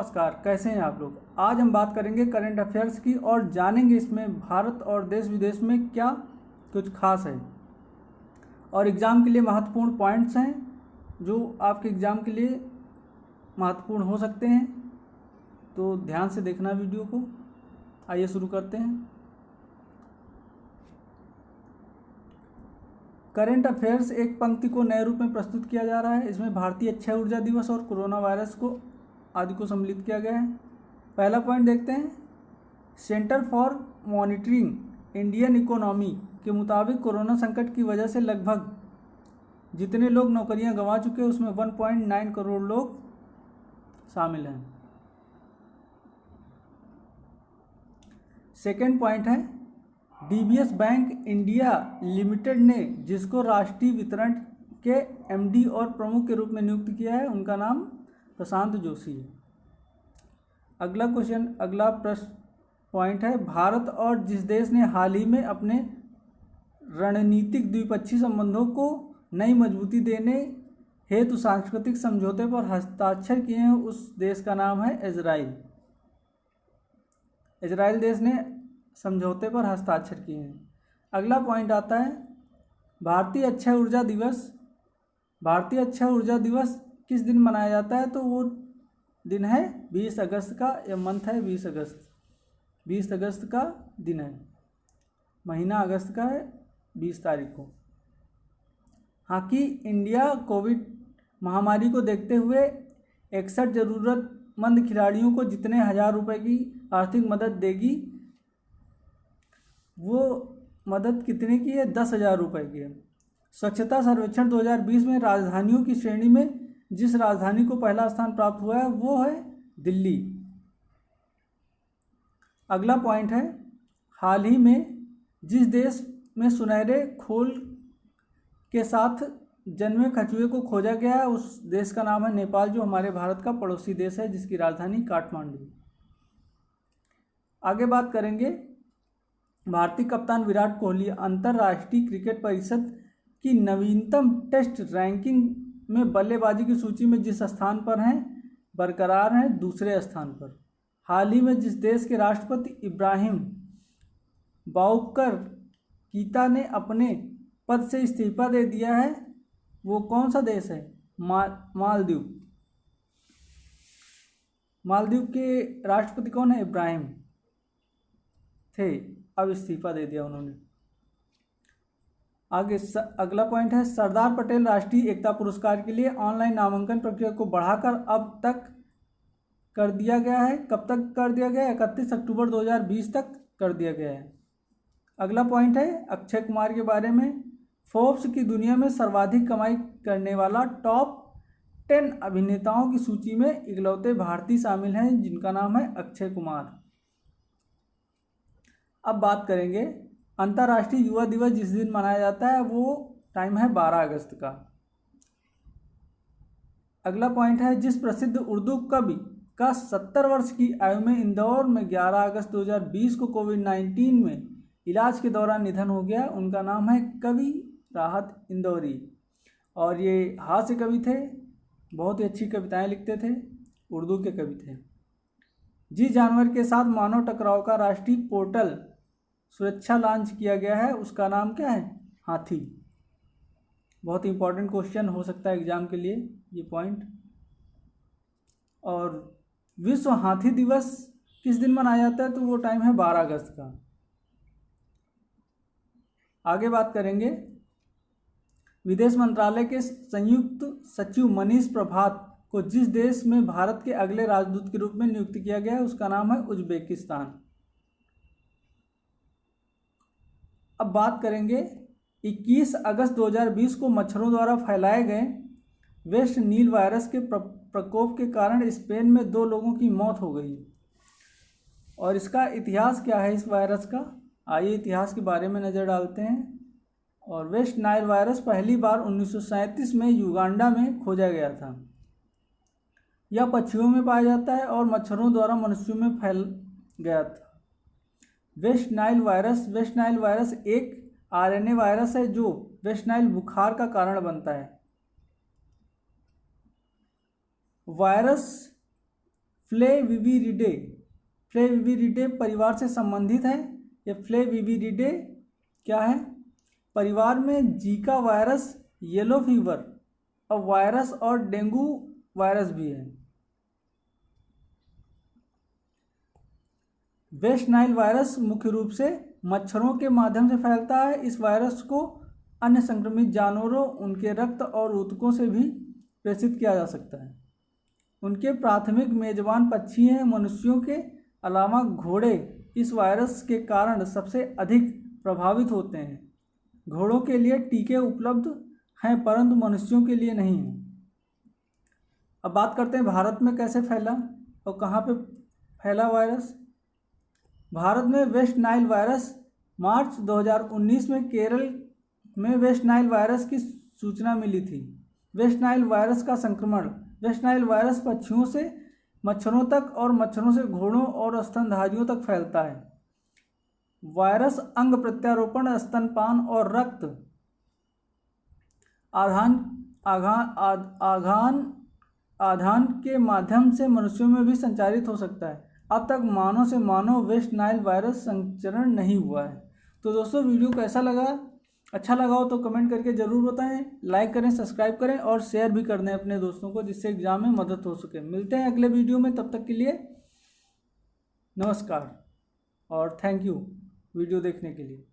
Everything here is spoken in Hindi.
नमस्कार, कैसे हैं आप लोग। आज हम बात करेंगे करंट अफेयर्स की और जानेंगे इसमें भारत और देश विदेश में क्या कुछ खास है और एग्ज़ाम के लिए महत्वपूर्ण पॉइंट्स हैं जो आपके एग्ज़ाम के लिए महत्वपूर्ण हो सकते हैं। तो ध्यान से देखना वीडियो को। आइए शुरू करते हैं। करंट अफेयर्स एक पंक्ति को नए रूप में प्रस्तुत किया जा रहा है। इसमें भारतीय अक्षय ऊर्जा दिवस और कोरोना वायरस को आदि को सम्मिलित किया गया है। पहला पॉइंट देखते हैं। Centre for monitoring Indian economy के मुताबिक कोरोना संकट की वजह से लगभग जितने लोग नौकरियां गंवा चुके हैं उसमें 1.9 करोड़ लोग शामिल हैं। सेकेंड पॉइंट है डीबीएस बैंक इंडिया लिमिटेड ने जिसको राष्ट्रीय वितरण के एमडी और प्रमुख के रूप में नियुक्त किया है उनका नाम प्रशांत जोशी है। अगला प्रश्न पॉइंट है भारत और जिस देश ने हाल ही में अपने रणनीतिक द्विपक्षीय संबंधों को नई मजबूती देने हेतु सांस्कृतिक समझौते पर हस्ताक्षर किए हैं उस देश का नाम है इजराइल। इजराइल देश ने समझौते पर हस्ताक्षर किए हैं। अगला पॉइंट आता है भारतीय अक्षय ऊर्जा दिवस किस दिन मनाया जाता है। तो वो दिन है 20 अगस्त का। यह मंथ है 20 अगस्त का दिन है। महीना अगस्त का है 20 तारीख को। हॉकी इंडिया कोविड महामारी को देखते हुए 61 ज़रूरतमंद खिलाड़ियों को जितने हज़ार रुपये की आर्थिक मदद देगी वो मदद कितने की है? 10,000 रुपये की है। स्वच्छता सर्वेक्षण 2020 में राजधानियों की श्रेणी में जिस राजधानी को पहला स्थान प्राप्त हुआ है वो है दिल्ली। अगला पॉइंट है हाल ही में जिस देश में सुनहरे खोल के साथ जन्मे कछुए को खोजा गया है उस देश का नाम है नेपाल, जो हमारे भारत का पड़ोसी देश है जिसकी राजधानी काठमांडू। आगे बात करेंगे भारतीय कप्तान विराट कोहली अंतर्राष्ट्रीय क्रिकेट परिषद की नवीनतम टेस्ट रैंकिंग में बल्लेबाजी की सूची में जिस स्थान पर हैं बरकरार हैं दूसरे स्थान पर। हाल ही में जिस देश के राष्ट्रपति इब्राहिम बाउकर कीता ने अपने पद से इस्तीफा दे दिया है वो कौन सा देश है? मालदीव के राष्ट्रपति कौन है? इब्राहिम थे, अब इस्तीफा दे दिया उन्होंने। आगे अगला पॉइंट है सरदार पटेल राष्ट्रीय एकता पुरस्कार के लिए ऑनलाइन नामांकन प्रक्रिया को बढ़ाकर अब तक कर दिया गया है। कब तक कर दिया गया है? 31 अक्टूबर 2020 तक कर दिया गया है। अगला पॉइंट है अक्षय कुमार के बारे में। फोर्ब्स की दुनिया में सर्वाधिक कमाई करने वाला टॉप 10 अभिनेताओं की सूची में इकलौते भारतीय शामिल हैं जिनका नाम है अक्षय कुमार। अब बात करेंगे अंतर्राष्ट्रीय युवा दिवस जिस दिन मनाया जाता है वो टाइम है 12 अगस्त का। अगला पॉइंट है जिस प्रसिद्ध उर्दू कवि का 70 वर्ष की आयु में इंदौर में 11 अगस्त 2020 को कोविड-19 में इलाज के दौरान निधन हो गया उनका नाम है कवि राहत इंदौरी। और ये हास्य कवि थे, बहुत ही अच्छी कविताएं लिखते थे, उर्दू के कवि थे। जिस जानवर के साथ मानव टकराव का राष्ट्रीय पोर्टल सुरक्षा लॉन्च किया गया है उसका नाम क्या है? हाथी। बहुत इंपॉर्टेंट क्वेश्चन हो सकता है एग्जाम के लिए ये पॉइंट। और विश्व हाथी दिवस किस दिन मनाया जाता है? तो वो टाइम है 12 अगस्त का। आगे बात करेंगे विदेश मंत्रालय के संयुक्त सचिव मनीष प्रभात को जिस देश में भारत के अगले राजदूत के रूप में नियुक्त किया गया है उसका नाम है उज्बेकिस्तान। अब बात करेंगे 21 अगस्त 2020 को मच्छरों द्वारा फैलाए गए वेस्ट नील वायरस के प्रकोप के कारण स्पेन में 2 लोगों की मौत हो गई। और इसका इतिहास क्या है इस वायरस का? आइए इतिहास के बारे में नज़र डालते हैं। और वेस्ट नाइल वायरस पहली बार 1937 में युगांडा में खोजा गया था। यह पक्षियों में पाया जाता है और मच्छरों द्वारा मनुष्यों में फैल गया था। वेस्ट नाइल वायरस एक आरएनए वायरस है जो वेस्ट नाइल बुखार का कारण बनता है। वायरस फ्लेविविरिडे। फ्लेविविरिडे परिवार से संबंधित है। ये फ्लेविविरिडे क्या है? परिवार में जीका वायरस, येलो फीवर और वायरस और डेंगू वायरस भी है। वेस्ट नाइल वायरस मुख्य रूप से मच्छरों के माध्यम से फैलता है। इस वायरस को अन्य संक्रमित जानवरों, उनके रक्त और ऊतकों से भी प्रेषित किया जा सकता है। उनके प्राथमिक मेजबान पक्षी हैं। मनुष्यों के अलावा घोड़े इस वायरस के कारण सबसे अधिक प्रभावित होते हैं। घोड़ों के लिए टीके उपलब्ध हैं परंतु मनुष्यों के लिए नहीं हैं। अब बात करते हैं भारत में कैसे फैला और कहाँ पे फैला वायरस। भारत में वेस्ट नाइल वायरस मार्च 2019 में केरल में वेस्ट नाइल वायरस की सूचना मिली थी। वेस्ट नाइल वायरस का संक्रमण वेस्ट नाइल वायरस पक्षियों से मच्छरों तक और मच्छरों से घोड़ों और स्तनधारियों तक फैलता है। वायरस अंग प्रत्यारोपण, स्तनपान और रक्त आधान के माध्यम से मनुष्यों में भी संचारित हो सकता है। अब तक मानव से मानव वेस्ट नाइल वायरस संचरण नहीं हुआ है। तो दोस्तों, वीडियो कैसा लगा? अच्छा लगा हो तो कमेंट करके ज़रूर बताएं। लाइक करें, सब्सक्राइब करें और शेयर भी कर दें अपने दोस्तों को, जिससे एग्जाम में मदद हो सके। मिलते हैं अगले वीडियो में, तब तक के लिए नमस्कार और थैंक यू वीडियो देखने के लिए।